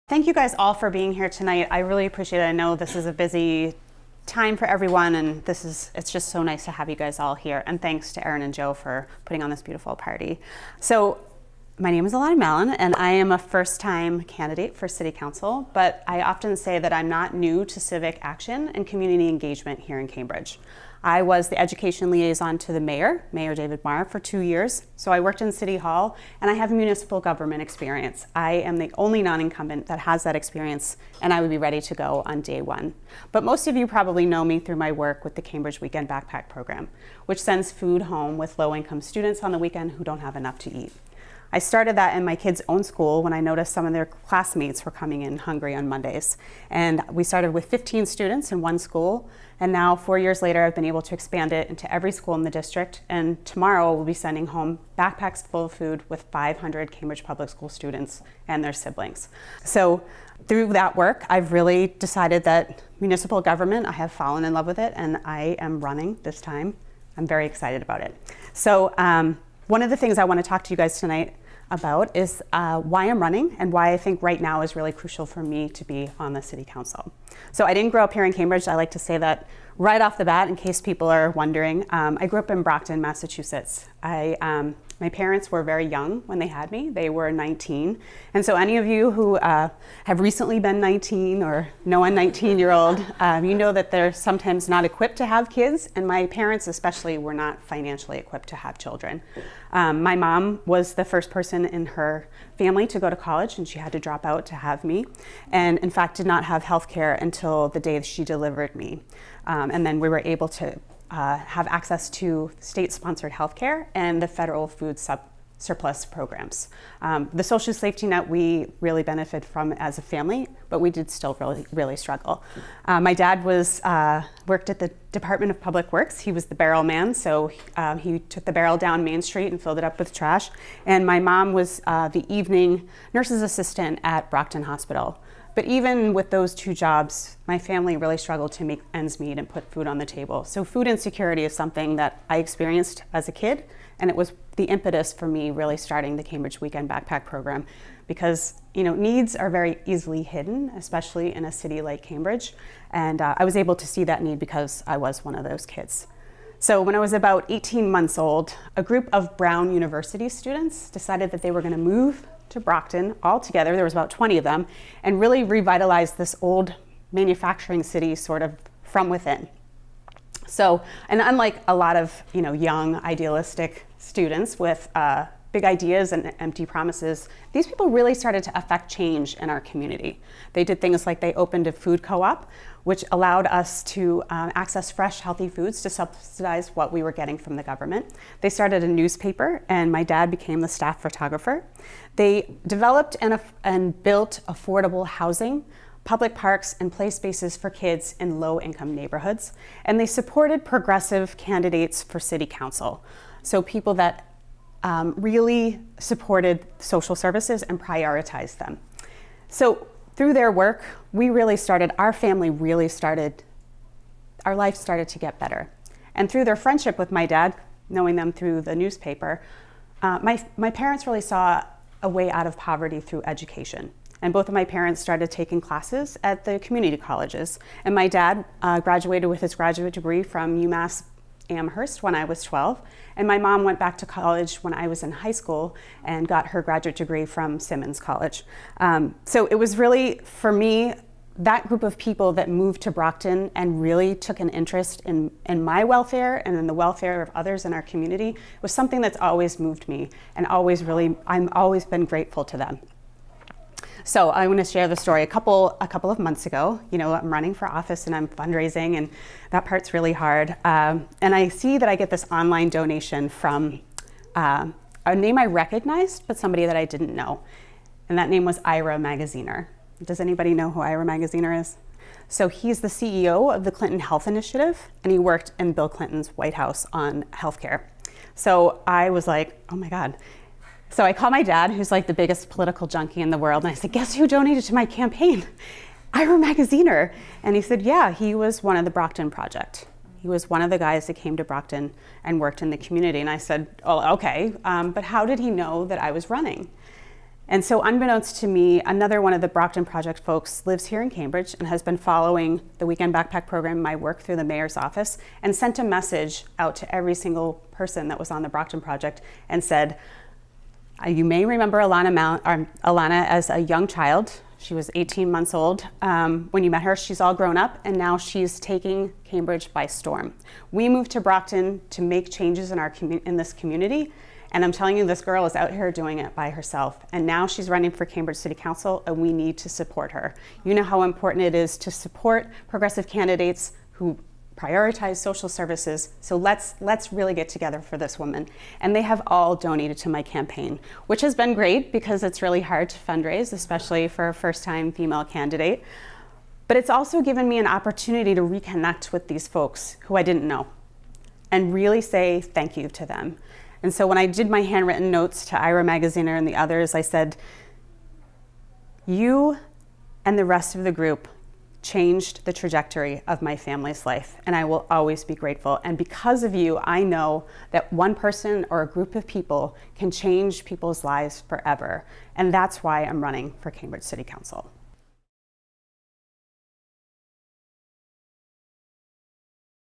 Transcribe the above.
Thank you guys all for being here tonight. I really appreciate it. I know this is a busy time for everyone, and it's just so nice to have you guys all here. And thanks to Erin and Joe for putting on this beautiful party. So my name is Alanna Mallon, and I am a first-time candidate for City Council, but I often say that I'm not new to civic action and community engagement here in Cambridge. I was the education liaison to the Mayor David Marr, for 2 years. So I worked in City Hall, and I have municipal government experience. I am the only non-incumbent that has that experience, and I would be ready to go on day one. But most of you probably know me through my work with the Cambridge Weekend Backpack Program, which sends food home with low-income students on the weekend who don't have enough to eat. I started that in my kids' own school when I noticed some of their classmates were coming in hungry on Mondays. And we started with 15 students in one school, and now 4 years later I've been able to expand it into every school in the district, and tomorrow we'll be sending home backpacks full of food with 500 Cambridge Public School students and their siblings. So through that work, I've really decided that municipal government, I have fallen in love with it, and I am running this time. I'm very excited about it. So one of the things I want to talk to you guys tonight about is why I'm running and why I think right now is really crucial for me to be on the City Council. So I didn't grow up here in Cambridge. I like to say that right off the bat, in case people are wondering. I grew up in Brockton, Massachusetts. My parents were very young when they had me. They were 19. And so any of you who have recently been 19 or know a 19-year-old, you know that they're sometimes not equipped to have kids. And my parents especially were not financially equipped to have children. My mom was the first person in her family to go to college, and she had to drop out to have me. And in fact, did not have health care until the day she delivered me. And then we were able to have access to state-sponsored healthcare and the federal food surplus programs. The social safety net we really benefit from as a family, but we did still really struggle. My dad worked at the Department of Public Works. He was the barrel man, so he took the barrel down Main Street and filled it up with trash. And my mom was the evening nurse's assistant at Brockton Hospital. But even with those two jobs, my family really struggled to make ends meet and put food on the table. So food insecurity is something that I experienced as a kid, and it was the impetus for me really starting the Cambridge Weekend Backpack Program, because needs are very easily hidden, especially in a city like Cambridge. And I was able to see that need because I was one of those kids. So when I was about 18 months old, a group of Brown University students decided that they were going to move to Brockton all together. There was about 20 of them, and really revitalize this old manufacturing city sort of from within. So, and unlike a lot of young idealistic students with big ideas and empty promises, these people really started to affect change in our community. They did things like they opened a food co-op, which allowed us to access fresh, healthy foods to subsidize what we were getting from the government. They started a newspaper, and my dad became the staff photographer. They developed and built affordable housing, public parks, and play spaces for kids in low-income neighborhoods. And they supported progressive candidates for City Council. So people that really supported social services and prioritized them. So through their work, our life started to get better. And through their friendship with my dad, knowing them through the newspaper, my parents really saw a way out of poverty through education. And both of my parents started taking classes at the community colleges. And my dad graduated with his graduate degree from UMass Amherst when I was 12. And my mom went back to college when I was in high school and got her graduate degree from Simmons College. So it was really, for me, that group of people that moved to Brockton and really took an interest in my welfare and in the welfare of others in our community was something that's always moved me, and I'm always been grateful to them. So I want to share the story. A couple of months ago, I'm running for office and I'm fundraising, and that part's really hard. And I see that I get this online donation from a name I recognized, but somebody that I didn't know. And that name was Ira Magaziner. Does anybody know who Ira Magaziner is? So he's the CEO of the Clinton Health Initiative, and he worked in Bill Clinton's White House on healthcare. So I was like, oh my God. So I called my dad, who's like the biggest political junkie in the world, and I said, guess who donated to my campaign? Ira Magaziner. And he said, yeah, he was one of the Brockton Project. He was one of the guys that came to Brockton and worked in the community. And I said, oh, okay, but how did he know that I was running? And so unbeknownst to me, another one of the Brockton Project folks lives here in Cambridge and has been following the Weekend Backpack Program, my work through the mayor's office, and sent a message out to every single person that was on the Brockton Project and said, you may remember Alanna as a young child. She was 18 months old. When you met her, she's all grown up, and now she's taking Cambridge by storm. We moved to Brockton to make changes in this community, and I'm telling you, this girl is out here doing it by herself. And now she's running for Cambridge City Council, and we need to support her. You know how important it is to support progressive candidates who prioritize social services. So let's really get together for this woman. And they have all donated to my campaign, which has been great because it's really hard to fundraise, especially for a first-time female candidate. But it's also given me an opportunity to reconnect with these folks who I didn't know and really say thank you to them. And so when I did my handwritten notes to Ira Magaziner and the others, I said, you and the rest of the group changed the trajectory of my family's life, and I will always be grateful. And because of you, I know that one person or a group of people can change people's lives forever. And that's why I'm running for Cambridge City Council.